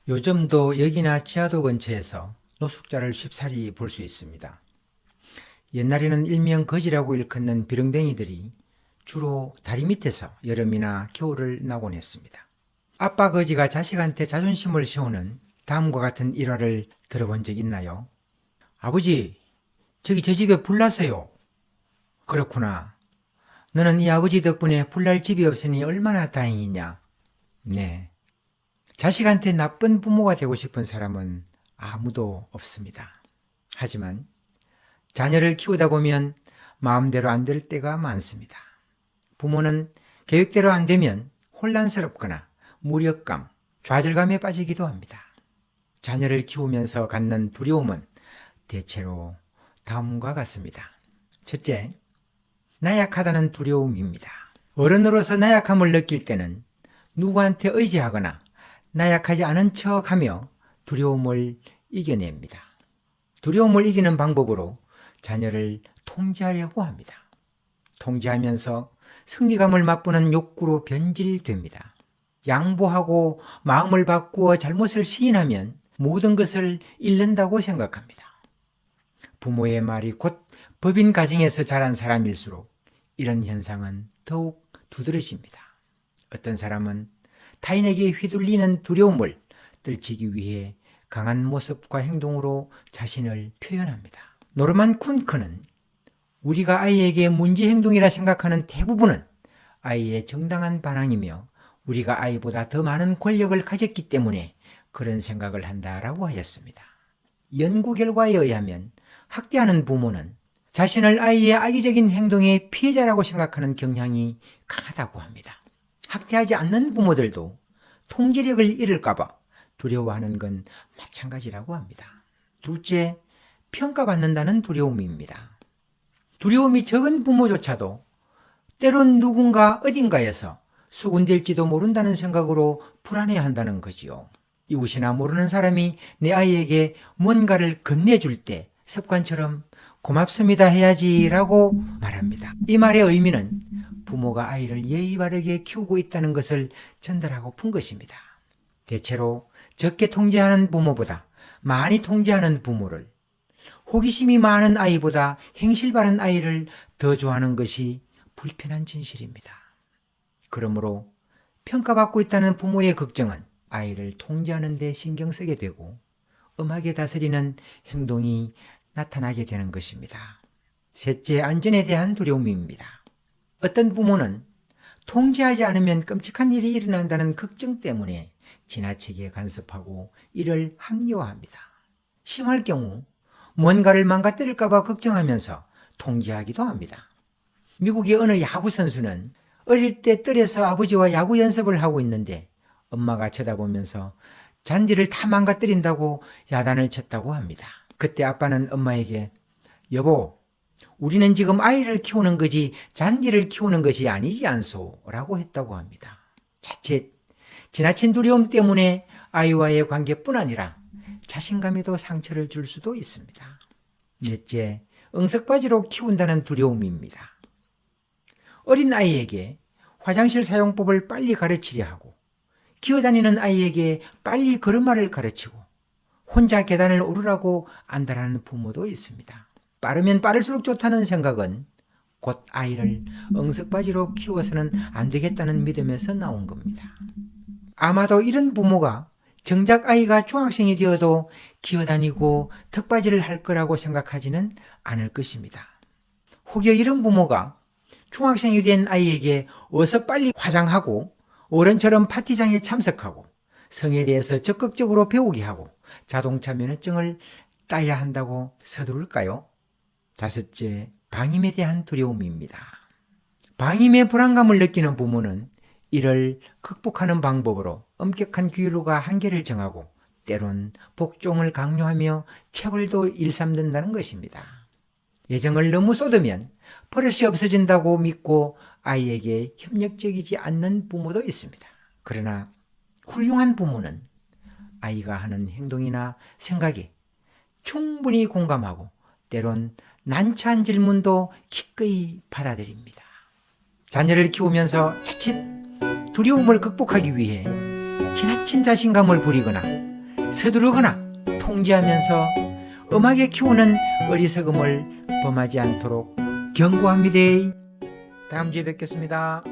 요즘도 역이나 지하도 근처에서 노숙자를 쉽사리 볼 수 있습니다. 옛날에는 일명 거지라고 일컫는 비렁뱅이들이 주로 다리 밑에서 여름이나 겨울을 나곤 했습니다. 아빠 거지가 자식한테 자존심을 세우는 다음과 같은 일화를 들어본 적 있나요? 아버지, 저기 저 집에 불 났어요. 그렇구나. 너는 이 아버지 덕분에 불날 집이 없으니 얼마나 다행이냐. 네. 자식한테 나쁜 부모가 되고 싶은 사람은 아무도 없습니다. 하지만 자녀를 키우다 보면 마음대로 안 될 때가 많습니다. 부모는 계획대로 안 되면 혼란스럽거나 무력감, 좌절감에 빠지기도 합니다. 자녀를 키우면서 갖는 두려움은 대체로 다음과 같습니다. 첫째, 나약하다는 두려움입니다. 어른으로서 나약함을 느낄 때는 누구한테 의지하거나 나약하지 않은 척하며 두려움을 이겨냅니다. 두려움을 이기는 방법으로 자녀를 통제하려고 합니다. 통제하면서 승리감을 맛보는 욕구로 변질됩니다. 양보하고 마음을 바꾸어 잘못을 시인하면 모든 것을 잃는다고 생각합니다. 부모의 말이 곧 법인 가정에서 자란 사람일수록 이런 현상은 더욱 두드러집니다. 어떤 사람은 타인에게 휘둘리는 두려움을 떨치기 위해 강한 모습과 행동으로 자신을 표현합니다. 노르만 쿤크는 우리가 아이에게 문제 행동이라 생각하는 대부분은 아이의 정당한 반항이며 우리가 아이보다 더 많은 권력을 가졌기 때문에 그런 생각을 한다라고 하였습니다. 연구 결과에 의하면 학대하는 부모는 자신을 아이의 악의적인 행동의 피해자라고 생각하는 경향이 강하다고 합니다. 학대하지 않는 부모들도 통제력을 잃을까봐 두려워하는 건 마찬가지라고 합니다. 둘째, 평가받는다는 두려움입니다. 두려움이 적은 부모조차도 때론 누군가 어딘가에서 수군될지도 모른다는 생각으로 불안해한다는 거지요. 이웃이나 모르는 사람이 내 아이에게 뭔가를 건네줄 때 습관처럼 고맙습니다 해야지라고 말합니다. 이 말의 의미는 부모가 아이를 예의 바르게 키우고 있다는 것을 전달하고픈 것입니다. 대체로 적게 통제하는 부모보다 많이 통제하는 부모를, 호기심이 많은 아이보다 행실 바른 아이를 더 좋아하는 것이 불편한 진실입니다. 그러므로 평가받고 있다는 부모의 걱정은 아이를 통제하는 데 신경 쓰게 되고 엄하게 다스리는 행동이 나타나게 되는 것입니다. 셋째, 안전에 대한 두려움입니다. 어떤 부모는 통제하지 않으면 끔찍한 일이 일어난다는 걱정 때문에 지나치게 간섭하고 이를 합리화합니다. 심할 경우 뭔가를 망가뜨릴까봐 걱정하면서 통제하기도 합니다. 미국의 어느 야구 선수는 어릴 때 뜰에서 아버지와 야구 연습을 하고 있는데 엄마가 쳐다보면서 잔디를 다 망가뜨린다고 야단을 쳤다고 합니다. 그때 아빠는 엄마에게 여보, 우리는 지금 아이를 키우는 거지 잔디를 키우는 것이 아니지 않소? 라고 했다고 합니다. 자칫 지나친 두려움 때문에 아이와의 관계뿐 아니라 자신감에도 상처를 줄 수도 있습니다. 넷째, 응석바지로 키운다는 두려움입니다. 어린 아이에게 화장실 사용법을 빨리 가르치려 하고 기어다니는 아이에게 빨리 걸음마를 가르치고 혼자 계단을 오르라고 안달하는 부모도 있습니다. 빠르면 빠를수록 좋다는 생각은 곧 아이를 응석바지로 키워서는 안 되겠다는 믿음에서 나온 겁니다. 아마도 이런 부모가 정작 아이가 중학생이 되어도 기어다니고 턱받이를 할 거라고 생각하지는 않을 것입니다. 혹여 이런 부모가 중학생이 된 아이에게 어서 빨리 화장하고 어른처럼 파티장에 참석하고 성에 대해서 적극적으로 배우게 하고 자동차 면허증을 따야 한다고 서두를까요? 다섯째, 방임에 대한 두려움입니다. 방임의 불안감을 느끼는 부모는 이를 극복하는 방법으로 엄격한 규율과 한계를 정하고 때론 복종을 강요하며 체벌도 일삼는다는 것입니다. 애정을 너무 쏟으면 버릇이 없어진다고 믿고 아이에게 협력적이지 않는 부모도 있습니다. 그러나 훌륭한 부모는 아이가 하는 행동이나 생각에 충분히 공감하고 때론 난처한 질문도 기꺼이 받아들입니다. 자녀를 키우면서 자칫 두려움을 극복하기 위해 지나친 자신감을 부리거나 서두르거나 통제하면서 음악에 키우는 어리석음을 범하지 않도록 경고합니다. 다음 주에 뵙겠습니다.